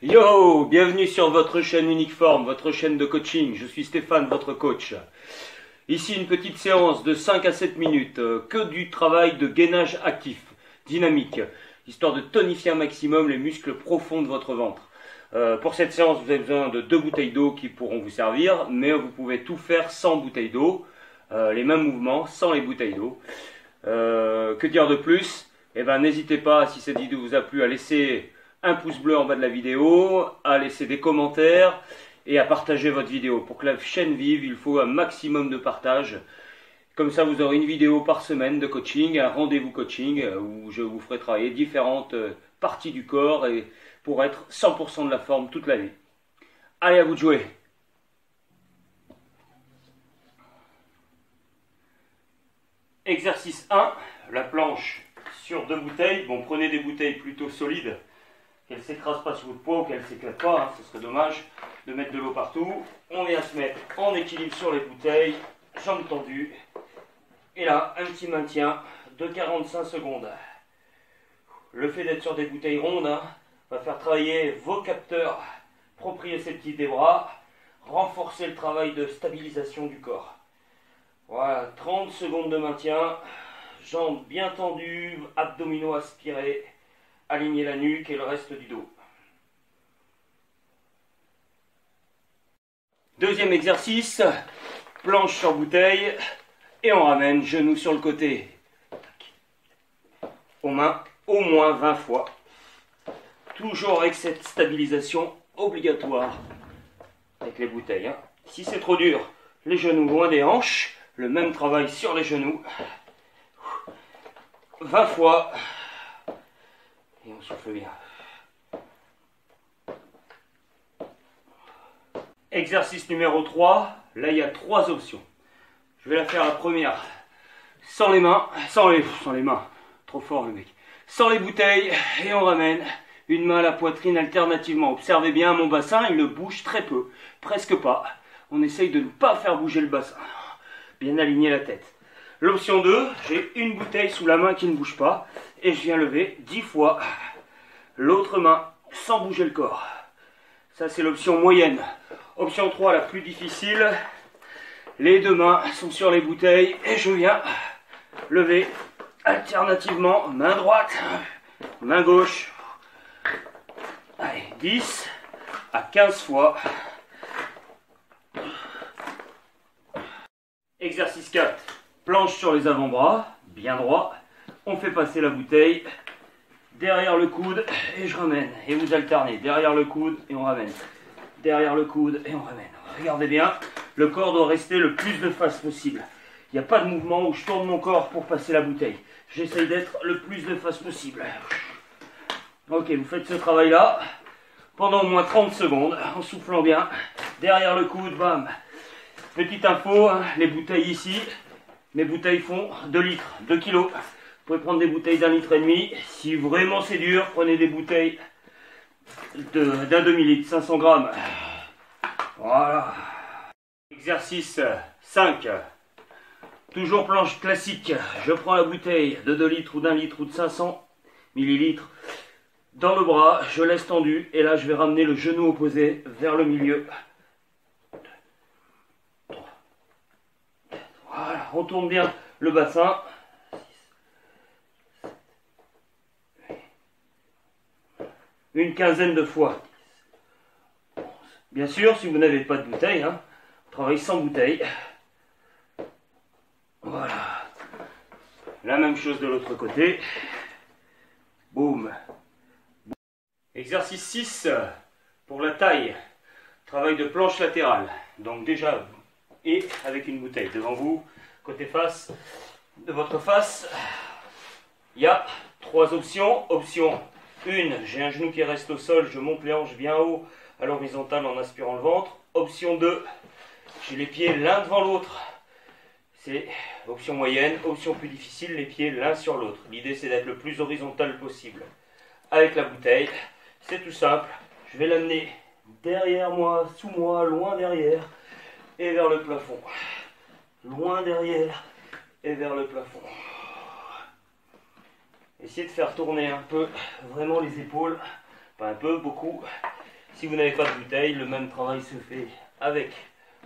Yo, bienvenue sur votre chaîne Uniqueform, votre chaîne de coaching. Je suis Stéphane, votre coach. Ici une petite séance de 5 à 7 minutes, que du travail de gainage actif, dynamique, histoire de tonifier un maximum les muscles profonds de votre ventre. Pour cette séance, vous avez besoin de 2 bouteilles d'eau qui pourront vous servir, mais vous pouvez tout faire sans bouteille d'eau, les mêmes mouvements sans les bouteilles d'eau. Que dire de plus? Eh ben, n'hésitez pas, si cette vidéo vous a plu, à laisser un pouce bleu en bas de la vidéo, à laisser des commentaires et à partager votre vidéo. Pour que la chaîne vive, il faut un maximum de partage. Comme ça, vous aurez une vidéo par semaine de coaching, un rendez-vous coaching où je vous ferai travailler différentes parties du corps et pour être 100% de la forme toute l'année. Allez, à vous de jouer! Exercice 1, la planche sur 2 bouteilles. Bon, prenez des bouteilles plutôt solides, qu'elles ne s'écrasent pas sous votre poids ou qu'elles ne s'éclatent pas, hein, ce serait dommage de mettre de l'eau partout. On vient se mettre en équilibre sur les bouteilles, jambes tendues, et là, un petit maintien de 45 secondes. Le fait d'être sur des bouteilles rondes va faire travailler vos capteurs proprioceptifs des bras, renforcer le travail de stabilisation du corps. Voilà, 30 secondes de maintien, jambes bien tendues, abdominaux aspirés, aligner la nuque et le reste du dos. Deuxième exercice, planche sur bouteille et on ramène genoux sur le côté. Aux mains, au moins 20 fois. Toujours avec cette stabilisation obligatoire avec les bouteilles. Si c'est trop dur, les genoux loin des hanches. Le même travail sur les genoux. 20 fois. Et on souffle bien. Exercice numéro 3. Là, il y a 3 options. Je vais la faire la première. Sans les mains. Sans les mains. Trop fort le mec. Sans les bouteilles. Et on ramène une main à la poitrine alternativement. Observez bien mon bassin. Il ne bouge très peu. Presque pas. On essaye de ne pas faire bouger le bassin. Bien aligner la tête. L'option 2, j'ai une bouteille sous la main qui ne bouge pas et je viens lever 10 fois l'autre main sans bouger le corps. Ça, c'est l'option moyenne. Option 3, la plus difficile. Les 2 mains sont sur les bouteilles et je viens lever alternativement main droite, main gauche. Allez, 10 à 15 fois. Exercice 4, planche sur les avant-bras, bien droit. On fait passer la bouteille derrière le coude et je ramène. Et vous alternez derrière le coude et on ramène. Derrière le coude et on ramène. Regardez bien, le corps doit rester le plus de face possible. Il n'y a pas de mouvement où je tourne mon corps pour passer la bouteille. J'essaye d'être le plus de face possible. Ok, vous faites ce travail-là pendant au moins 30 secondes en soufflant bien. Derrière le coude, bam. Petite info, les bouteilles ici, mes bouteilles font 2 litres, 2 kilos. Vous pouvez prendre des bouteilles d'1,5 litre. Si vraiment c'est dur, prenez des bouteilles d'un demi-litre, 500 grammes. Voilà. Exercice 5. Toujours planche classique. Je prends la bouteille de 2 litres ou d'1 litre ou de 500 millilitres dans le bras. Je laisse tendu et là je vais ramener le genou opposé vers le milieu. Voilà, on tourne bien le bassin. Une quinzaine de fois. Bien sûr, si vous n'avez pas de bouteille, on travaille sans bouteille. Voilà. La même chose de l'autre côté. Boum. Exercice 6 pour la taille. Travail de planche latérale. Donc déjà, et avec une bouteille devant vous, côté face de votre face, il y a 3 options. Option 1, j'ai un genou qui reste au sol, je monte les hanches bien haut à l'horizontale en aspirant le ventre. Option 2, j'ai les pieds l'un devant l'autre. C'est option moyenne. Option plus difficile, les pieds l'un sur l'autre. L'idée c'est d'être le plus horizontal possible. Avec la bouteille, c'est tout simple. Je vais l'amener derrière moi, sous moi, loin derrière. Et vers le plafond. Loin derrière et vers le plafond. Essayez de faire tourner un peu vraiment les épaules. Pas un peu, beaucoup. Si vous n'avez pas de bouteille, le même travail se fait avec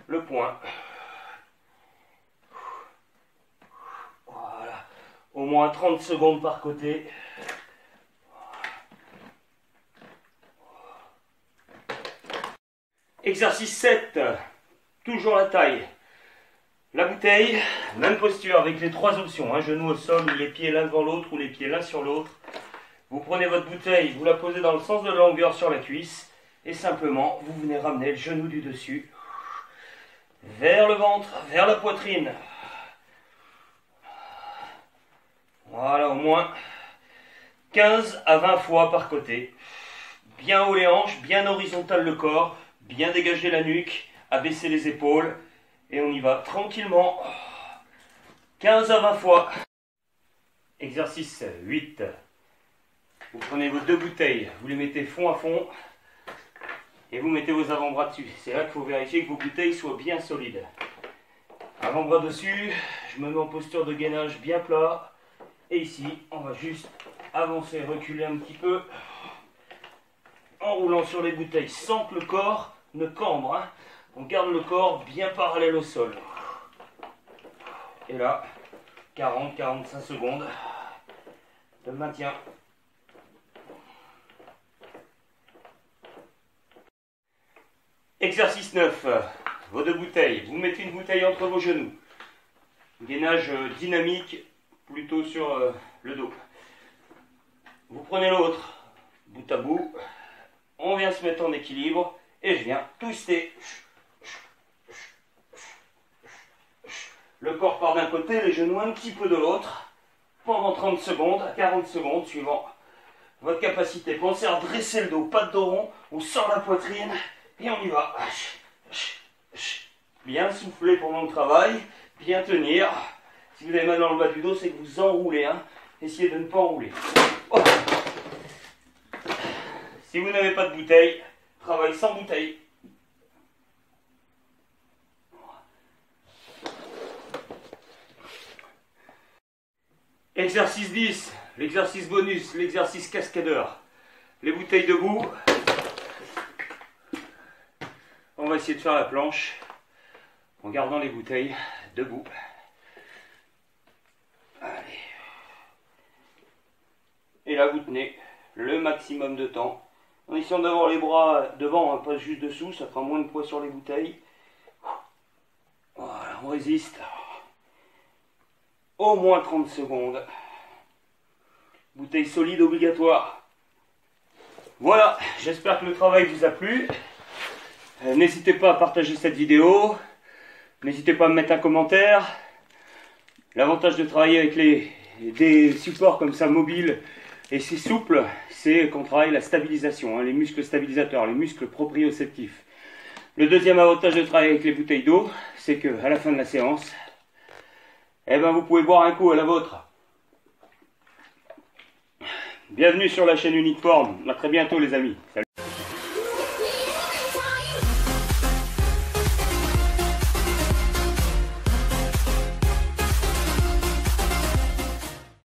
le poing. Voilà. Au moins 30 secondes par côté. Exercice 7. Toujours la taille. La bouteille, même posture avec les trois options. Un genou au sol, ou les pieds l'un devant l'autre, ou les pieds l'un sur l'autre. Vous prenez votre bouteille, vous la posez dans le sens de la longueur sur la cuisse. Et simplement, vous venez ramener le genou du dessus vers le ventre, vers la poitrine. Voilà, au moins 15 à 20 fois par côté. Bien haut les hanches, bien horizontal le corps, bien dégager la nuque, abaisser les épaules. Et on y va tranquillement. 15 à 20 fois. Exercice 8. Vous prenez vos deux bouteilles, vous les mettez fond à fond. Et vous mettez vos avant-bras dessus. C'est là qu'il faut vérifier que vos bouteilles soient bien solides. Avant-bras dessus, je me mets en posture de gainage bien plat. Et ici, on va juste avancer, reculer un petit peu. En roulant sur les bouteilles sans que le corps ne cambre. Hein. On garde le corps bien parallèle au sol. Et là, 40-45 secondes de maintien. Exercice 9. Vos deux bouteilles. Vous mettez une bouteille entre vos genoux. Gainage dynamique plutôt sur le dos. Vous prenez l'autre, bout à bout. On vient se mettre en équilibre et je viens twister. Le corps part d'un côté, les genoux un petit peu de l'autre. Pendant 30 secondes à 40 secondes, suivant votre capacité. Pensez à dresser le dos, pas de dos rond. On sort la poitrine. Et on y va. Bien souffler pendant le travail, bien tenir. Si vous avez mal dans le bas du dos, c'est que vous enroulez. Hein. Essayez de ne pas enrouler. Oh. Si vous n'avez pas de bouteille, travaille sans bouteille. Exercice 10, l'exercice bonus, l'exercice cascadeur. Les bouteilles debout. On va essayer de faire la planche en gardant les bouteilles debout. Allez. Et là, vous tenez le maximum de temps. En essayant d'avoir les bras devant, pas juste dessous, ça fera moins de poids sur les bouteilles. Voilà, on résiste. Au moins 30 secondes. Bouteille solide obligatoire. Voilà, j'espère que le travail vous a plu. N'hésitez pas à partager cette vidéo. N'hésitez pas à me mettre un commentaire. L'avantage de travailler avec des supports comme ça mobiles et c'est souple, c'est qu'on travaille la stabilisation, hein, les muscles stabilisateurs, les muscles proprioceptifs. Le deuxième avantage de travailler avec les bouteilles d'eau, c'est qu'à la fin de la séance, eh ben, vous pouvez boire un coup à la vôtre. Bienvenue sur la chaîne Unique Form. À très bientôt les amis. Salut.